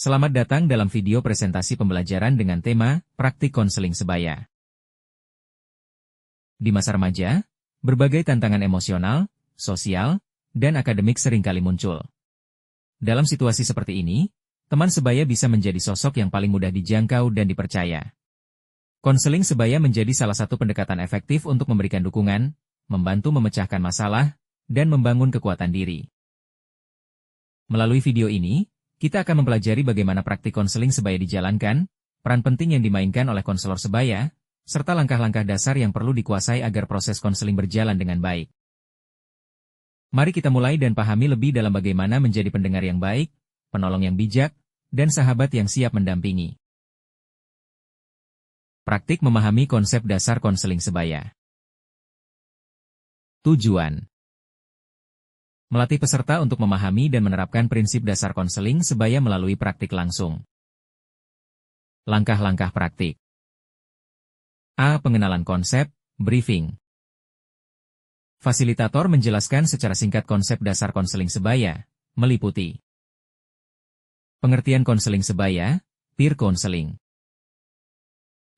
Selamat datang dalam video presentasi pembelajaran dengan tema Praktik Konseling Sebaya. Di masa remaja, berbagai tantangan emosional, sosial, dan akademik seringkali muncul. Dalam situasi seperti ini, teman sebaya bisa menjadi sosok yang paling mudah dijangkau dan dipercaya. Konseling sebaya menjadi salah satu pendekatan efektif untuk memberikan dukungan, membantu memecahkan masalah, dan membangun kekuatan diri. Melalui video ini, kita akan mempelajari bagaimana praktik konseling sebaya dijalankan, peran penting yang dimainkan oleh konselor sebaya, serta langkah-langkah dasar yang perlu dikuasai agar proses konseling berjalan dengan baik. Mari kita mulai dan pahami lebih dalam bagaimana menjadi pendengar yang baik, penolong yang bijak, dan sahabat yang siap mendampingi. Praktik memahami konsep dasar konseling sebaya. Tujuan: melatih peserta untuk memahami dan menerapkan prinsip dasar konseling sebaya melalui praktik langsung. Langkah-langkah praktik. A. Pengenalan konsep, briefing. Fasilitator menjelaskan secara singkat konsep dasar konseling sebaya, meliputi pengertian konseling sebaya, peer counseling.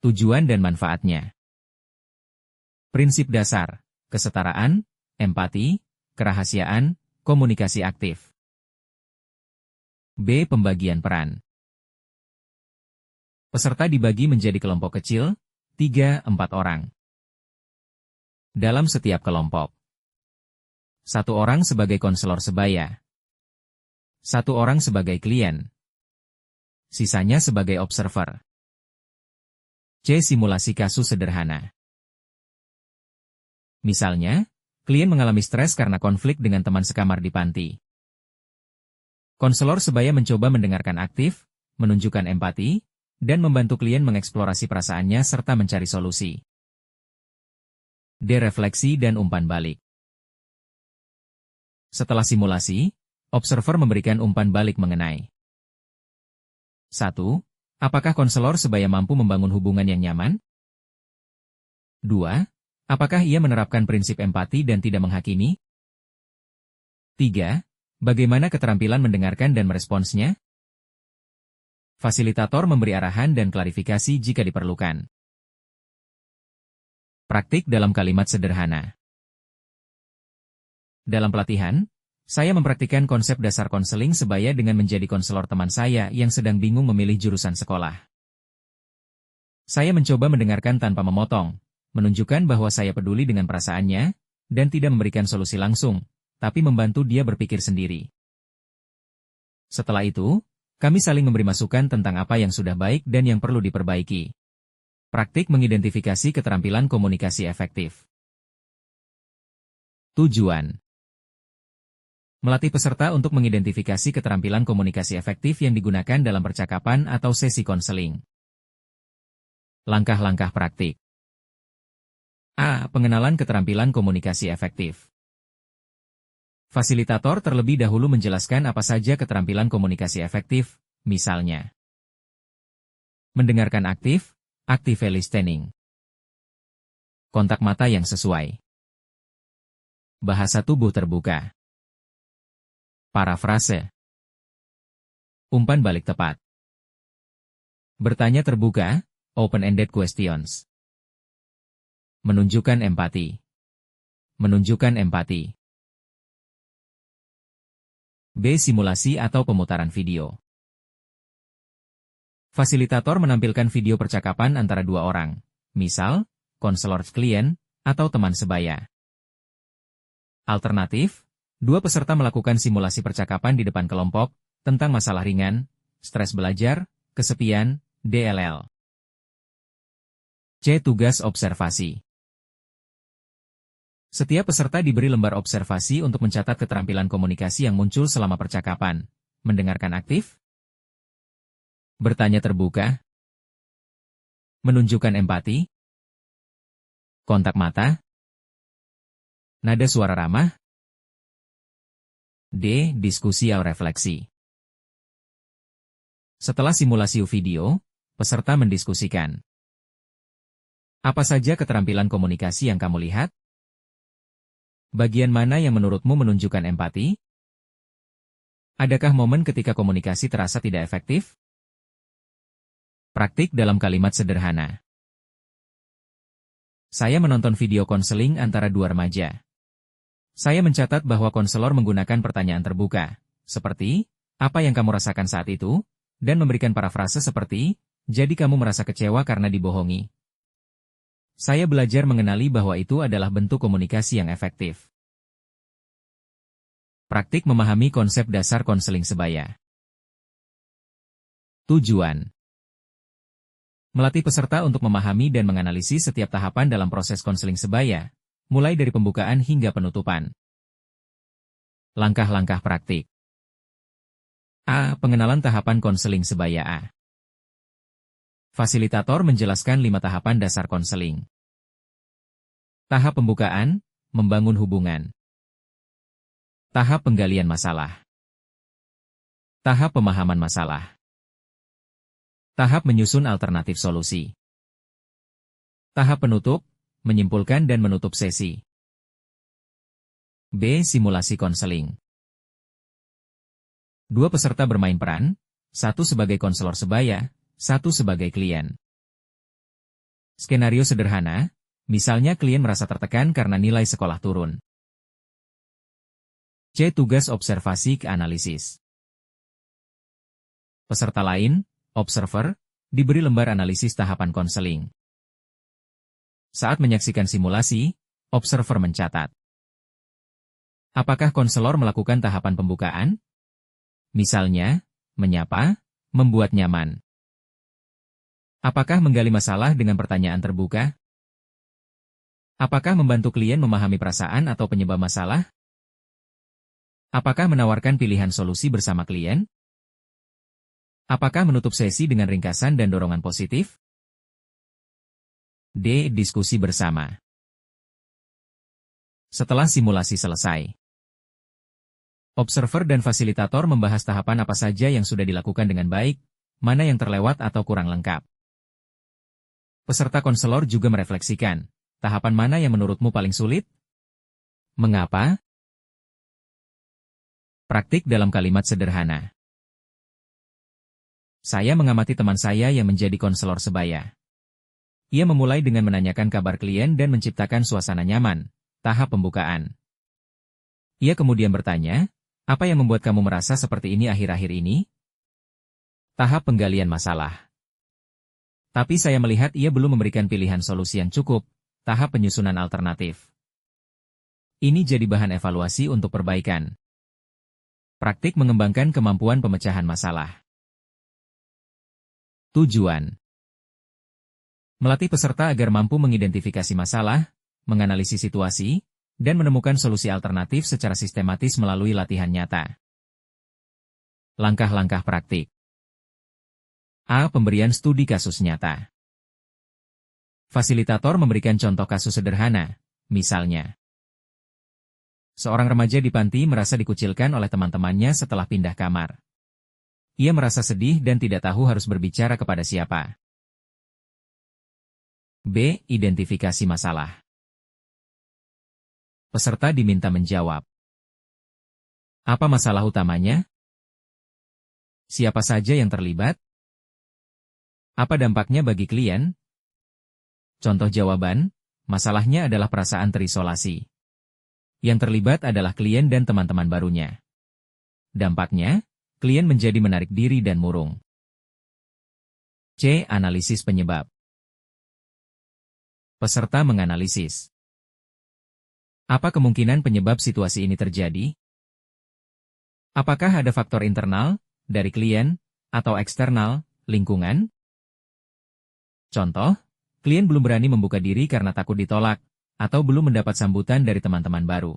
Tujuan dan manfaatnya. Prinsip dasar, kesetaraan, empati, kerahasiaan, komunikasi aktif. B. Pembagian peran. Peserta dibagi menjadi kelompok kecil, 3-4 orang. Dalam setiap kelompok, 1 orang sebagai konselor sebaya, 1 orang sebagai klien, sisanya sebagai observer. C. Simulasi kasus sederhana. Misalnya, klien mengalami stres karena konflik dengan teman sekamar di panti. Konselor sebaya mencoba mendengarkan aktif, menunjukkan empati, dan membantu klien mengeksplorasi perasaannya serta mencari solusi. D. Refleksi dan umpan balik. Setelah simulasi, observer memberikan umpan balik mengenai 1. Apakah konselor sebaya mampu membangun hubungan yang nyaman? 2. Apakah ia menerapkan prinsip empati dan tidak menghakimi? 3. Bagaimana keterampilan mendengarkan dan meresponsnya? Fasilitator memberi arahan dan klarifikasi jika diperlukan. Praktik dalam kalimat sederhana. Dalam pelatihan, saya mempraktikkan konsep dasar konseling sebaya dengan menjadi konselor teman saya yang sedang bingung memilih jurusan sekolah. Saya mencoba mendengarkan tanpa memotong, menunjukkan bahwa saya peduli dengan perasaannya, dan tidak memberikan solusi langsung, tapi membantu dia berpikir sendiri. Setelah itu, kami saling memberi masukan tentang apa yang sudah baik dan yang perlu diperbaiki. Praktik mengidentifikasi keterampilan komunikasi efektif. Tujuan: melatih peserta untuk mengidentifikasi keterampilan komunikasi efektif yang digunakan dalam percakapan atau sesi konseling. Langkah-langkah praktik. A. Pengenalan keterampilan komunikasi efektif. Fasilitator terlebih dahulu menjelaskan apa saja keterampilan komunikasi efektif, misalnya mendengarkan aktif, active listening, kontak mata yang sesuai, bahasa tubuh terbuka, parafrase, umpan balik tepat, bertanya terbuka, open-ended questions. Menunjukkan empati. Menunjukkan empati. B. Simulasi atau pemutaran video. Fasilitator menampilkan video percakapan antara 2 orang, misal, konselor klien, atau teman sebaya. Alternatif, 2 peserta melakukan simulasi percakapan di depan kelompok, tentang masalah ringan, stres belajar, kesepian, DLL. C. Tugas observasi. Setiap peserta diberi lembar observasi untuk mencatat keterampilan komunikasi yang muncul selama percakapan. Mendengarkan aktif, bertanya terbuka, menunjukkan empati, kontak mata, nada suara ramah. D. Diskusi atau refleksi. Setelah simulasi video, peserta mendiskusikan. Apa saja keterampilan komunikasi yang kamu lihat? Bagian mana yang menurutmu menunjukkan empati? Adakah momen ketika komunikasi terasa tidak efektif? Praktik dalam kalimat sederhana. Saya menonton video konseling antara dua remaja. Saya mencatat bahwa konselor menggunakan pertanyaan terbuka, seperti, apa yang kamu rasakan saat itu? Dan memberikan parafrase seperti, jadi kamu merasa kecewa karena dibohongi. Saya belajar mengenali bahwa itu adalah bentuk komunikasi yang efektif. Praktik memahami konsep dasar konseling sebaya. Tujuan: melatih peserta untuk memahami dan menganalisis setiap tahapan dalam proses konseling sebaya, mulai dari pembukaan hingga penutupan. Langkah-langkah praktik. A. Pengenalan tahapan konseling sebaya A. Fasilitator menjelaskan 5 tahapan dasar konseling. Tahap pembukaan, membangun hubungan. Tahap penggalian masalah. Tahap pemahaman masalah. Tahap menyusun alternatif solusi. Tahap penutup, menyimpulkan dan menutup sesi. B. Simulasi konseling. 2 peserta bermain peran, 1 sebagai konselor sebaya, 1 sebagai klien. Skenario sederhana, misalnya klien merasa tertekan karena nilai sekolah turun. C. Tugas observasi ke analisis. Peserta lain, observer, diberi lembar analisis tahapan konseling. Saat menyaksikan simulasi, observer mencatat. Apakah konselor melakukan tahapan pembukaan? Misalnya, menyapa, membuat nyaman. Apakah menggali masalah dengan pertanyaan terbuka? Apakah membantu klien memahami perasaan atau penyebab masalah? Apakah menawarkan pilihan solusi bersama klien? Apakah menutup sesi dengan ringkasan dan dorongan positif? D. Diskusi bersama. Setelah simulasi selesai, observer dan fasilitator membahas tahapan apa saja yang sudah dilakukan dengan baik, mana yang terlewat atau kurang lengkap. Peserta konselor juga merefleksikan, tahapan mana yang menurutmu paling sulit? Mengapa? Praktik dalam kalimat sederhana. Saya mengamati teman saya yang menjadi konselor sebaya. Ia memulai dengan menanyakan kabar klien dan menciptakan suasana nyaman, tahap pembukaan. Ia kemudian bertanya, apa yang membuat kamu merasa seperti ini akhir-akhir ini? Tahap penggalian masalah. Tapi saya melihat ia belum memberikan pilihan solusi yang cukup, tahap penyusunan alternatif. Ini jadi bahan evaluasi untuk perbaikan. Praktik mengembangkan kemampuan pemecahan masalah. Tujuan: melatih peserta agar mampu mengidentifikasi masalah, menganalisis situasi, dan menemukan solusi alternatif secara sistematis melalui latihan nyata. Langkah-langkah praktik. A. Pemberian studi kasus nyata. Fasilitator memberikan contoh kasus sederhana, misalnya, seorang remaja di panti merasa dikucilkan oleh teman-temannya setelah pindah kamar. Ia merasa sedih dan tidak tahu harus berbicara kepada siapa. B. Identifikasi masalah. Peserta diminta menjawab. Apa masalah utamanya? Siapa saja yang terlibat? Apa dampaknya bagi klien? Contoh jawaban, masalahnya adalah perasaan terisolasi. Yang terlibat adalah klien dan teman-teman barunya. Dampaknya, klien menjadi menarik diri dan murung. C. Analisis penyebab. Peserta menganalisis. Apa kemungkinan penyebab situasi ini terjadi? Apakah ada faktor internal, dari klien, atau eksternal, lingkungan? Contoh, klien belum berani membuka diri karena takut ditolak, atau belum mendapat sambutan dari teman-teman baru.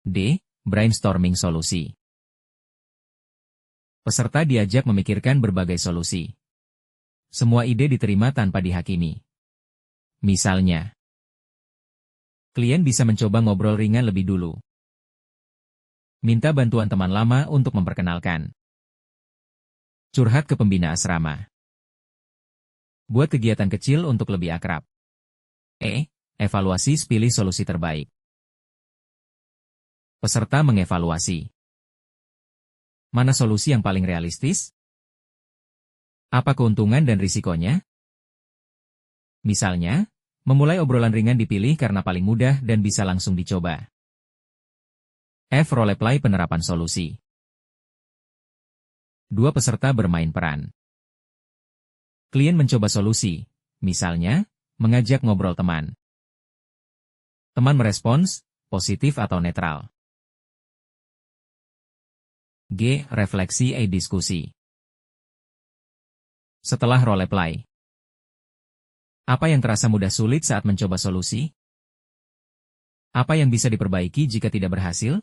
D. Brainstorming solusi. Peserta diajak memikirkan berbagai solusi. Semua ide diterima tanpa dihakimi. Misalnya, klien bisa mencoba ngobrol ringan lebih dulu. Minta bantuan teman lama untuk memperkenalkan. Curhat ke pembina asrama. Buat kegiatan kecil untuk lebih akrab. E. Evaluasi pilih solusi terbaik. Peserta mengevaluasi. Mana solusi yang paling realistis? Apa keuntungan dan risikonya? Misalnya, memulai obrolan ringan dipilih karena paling mudah dan bisa langsung dicoba. F. Roleplay penerapan solusi. Dua peserta bermain peran. Klien mencoba solusi, misalnya, mengajak ngobrol teman. Teman merespons, positif atau netral. G. Refleksi diskusi. Setelah roleplay. Apa yang terasa mudah sulit saat mencoba solusi? Apa yang bisa diperbaiki jika tidak berhasil?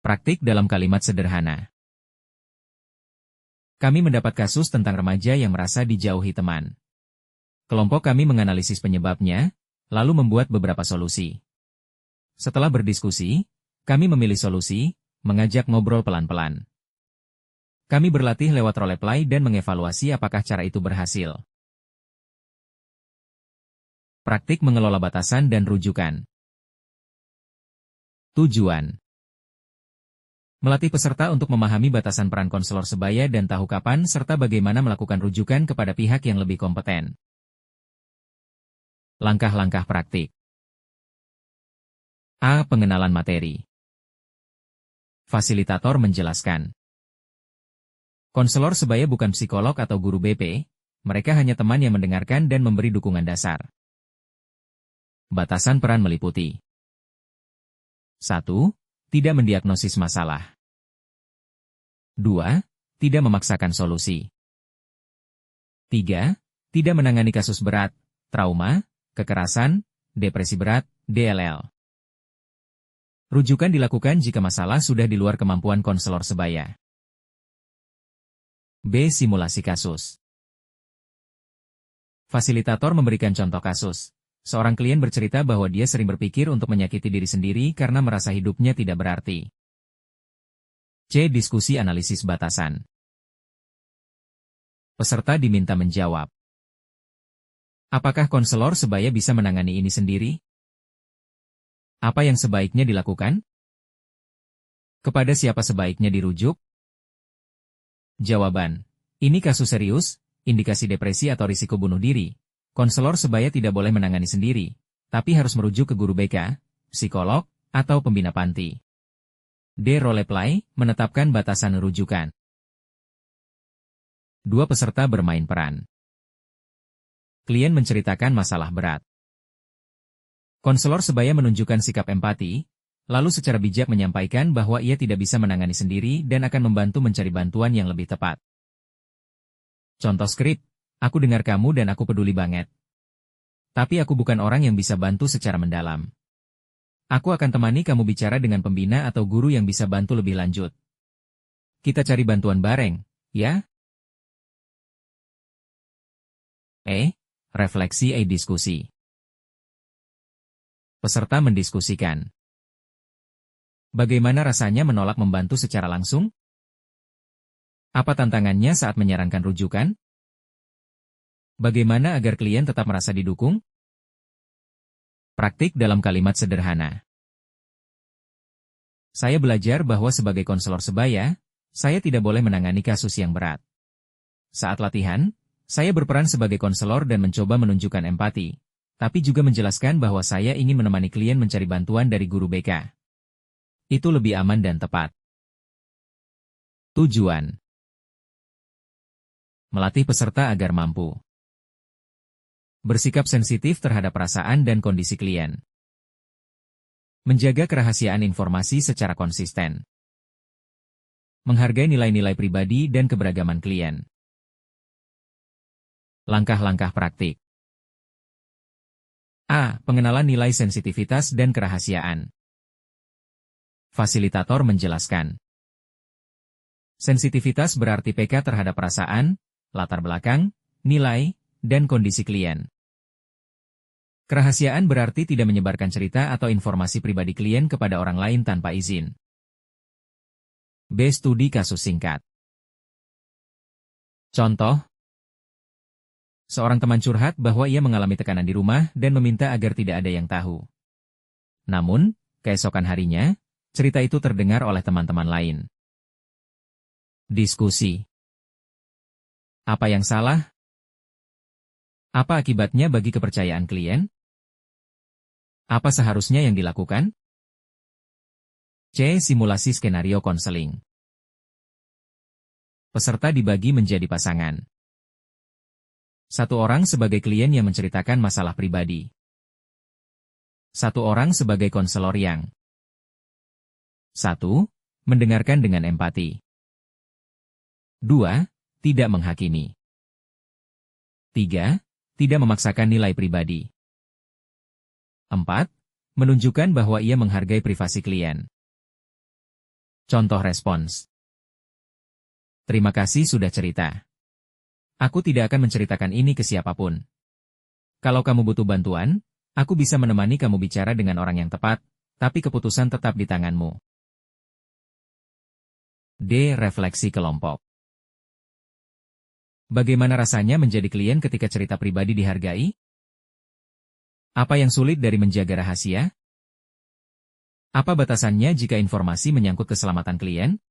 Praktik dalam kalimat sederhana. Kami mendapat kasus tentang remaja yang merasa dijauhi teman. Kelompok kami menganalisis penyebabnya, lalu membuat beberapa solusi. Setelah berdiskusi, kami memilih solusi, mengajak ngobrol pelan-pelan. Kami berlatih lewat roleplay dan mengevaluasi apakah cara itu berhasil. Praktik mengelola batasan dan rujukan. Tujuan. Melatih peserta untuk memahami batasan peran konselor sebaya dan tahu kapan serta bagaimana melakukan rujukan kepada pihak yang lebih kompeten. Langkah-langkah praktik. A. Pengenalan materi. Fasilitator menjelaskan. Konselor sebaya bukan psikolog atau guru BP, mereka hanya teman yang mendengarkan dan memberi dukungan dasar. Batasan peran meliputi 1. Tidak mendiagnosis masalah. 2. Tidak memaksakan solusi. 3. Tidak menangani kasus berat, trauma, kekerasan, depresi berat, DLL. Rujukan dilakukan jika masalah sudah di luar kemampuan konselor sebaya. B. Simulasi kasus. Fasilitator memberikan contoh kasus. Seorang klien bercerita bahwa dia sering berpikir untuk menyakiti diri sendiri karena merasa hidupnya tidak berarti. C. Diskusi analisis batasan. Peserta diminta menjawab. Apakah konselor sebaya bisa menangani ini sendiri? Apa yang sebaiknya dilakukan? Kepada siapa sebaiknya dirujuk? Jawaban. Ini kasus serius, indikasi depresi atau risiko bunuh diri. Konselor sebaya tidak boleh menangani sendiri, tapi harus merujuk ke guru BK, psikolog, atau pembina panti. D. Roleplay, menetapkan batasan rujukan. Dua peserta bermain peran. Klien menceritakan masalah berat. Konselor sebaya menunjukkan sikap empati, lalu secara bijak menyampaikan bahwa ia tidak bisa menangani sendiri dan akan membantu mencari bantuan yang lebih tepat. Contoh skrip, aku dengar kamu dan aku peduli banget. Tapi aku bukan orang yang bisa bantu secara mendalam. Aku akan temani kamu bicara dengan pembina atau guru yang bisa bantu lebih lanjut. Kita cari bantuan bareng, ya? Refleksi diskusi. Peserta mendiskusikan. Bagaimana rasanya menolak membantu secara langsung? Apa tantangannya saat menyarankan rujukan? Bagaimana agar klien tetap merasa didukung? Praktik dalam kalimat sederhana. Saya belajar bahwa sebagai konselor sebaya, saya tidak boleh menangani kasus yang berat. Saat latihan, saya berperan sebagai konselor dan mencoba menunjukkan empati, tapi juga menjelaskan bahwa saya ingin menemani klien mencari bantuan dari guru BK. Itu lebih aman dan tepat. Tujuan. Melatih peserta agar mampu bersikap sensitif terhadap perasaan dan kondisi klien. Menjaga kerahasiaan informasi secara konsisten. Menghargai nilai-nilai pribadi dan keberagaman klien. Langkah-langkah praktik. A. Pengenalan nilai sensitivitas dan kerahasiaan. Fasilitator menjelaskan. Sensitivitas berarti peka terhadap perasaan, latar belakang, nilai, dan kondisi klien. Kerahasiaan berarti tidak menyebarkan cerita atau informasi pribadi klien kepada orang lain tanpa izin. B. Studi kasus singkat. Contoh. Seorang teman curhat bahwa ia mengalami tekanan di rumah dan meminta agar tidak ada yang tahu. Namun, keesokan harinya, Cerita itu terdengar oleh teman-teman lain. Diskusi. Apa yang salah? Apa akibatnya bagi kepercayaan klien? Apa seharusnya yang dilakukan? C. Simulasi skenario konseling. Peserta dibagi menjadi pasangan. Satu orang sebagai klien yang menceritakan masalah pribadi. Satu orang sebagai konselor yang 1. Mendengarkan dengan empati. 2. Tidak menghakimi. 3. Tidak memaksakan nilai pribadi. 4. Menunjukkan bahwa ia menghargai privasi klien. Contoh respons. Terima kasih sudah cerita. Aku tidak akan menceritakan ini ke siapapun. Kalau kamu butuh bantuan, aku bisa menemani kamu bicara dengan orang yang tepat, tapi keputusan tetap di tanganmu. D. Refleksi kelompok. Bagaimana rasanya menjadi klien ketika cerita pribadi dihargai? Apa yang sulit dari menjaga rahasia? Apa batasannya jika informasi menyangkut keselamatan klien?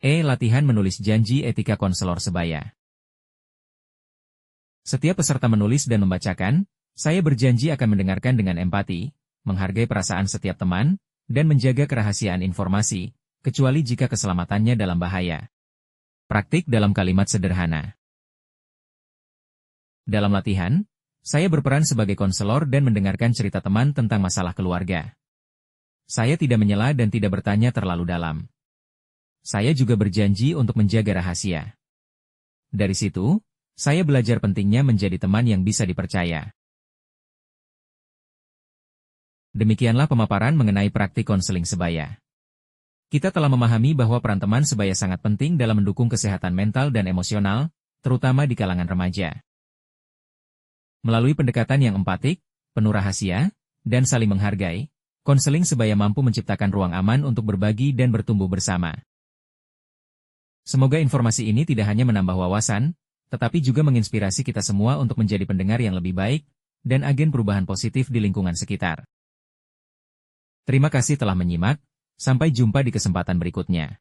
E. Latihan menulis janji etika konselor sebaya. Setiap peserta menulis dan membacakan, saya berjanji akan mendengarkan dengan empati, menghargai perasaan setiap teman, dan menjaga kerahasiaan informasi, kecuali jika keselamatannya dalam bahaya. Praktik dalam kalimat sederhana. Dalam latihan, saya berperan sebagai konselor dan mendengarkan cerita teman tentang masalah keluarga. Saya tidak menyela dan tidak bertanya terlalu dalam. Saya juga berjanji untuk menjaga rahasia. Dari situ, saya belajar pentingnya menjadi teman yang bisa dipercaya. Demikianlah pemaparan mengenai praktik konseling sebaya. Kita telah memahami bahwa peran teman sebaya sangat penting dalam mendukung kesehatan mental dan emosional, terutama di kalangan remaja. Melalui pendekatan yang empatik, penuh rahasia, dan saling menghargai, konseling sebaya mampu menciptakan ruang aman untuk berbagi dan bertumbuh bersama. Semoga informasi ini tidak hanya menambah wawasan, tetapi juga menginspirasi kita semua untuk menjadi pendengar yang lebih baik, dan agen perubahan positif di lingkungan sekitar. Terima kasih telah menyimak, sampai jumpa di kesempatan berikutnya.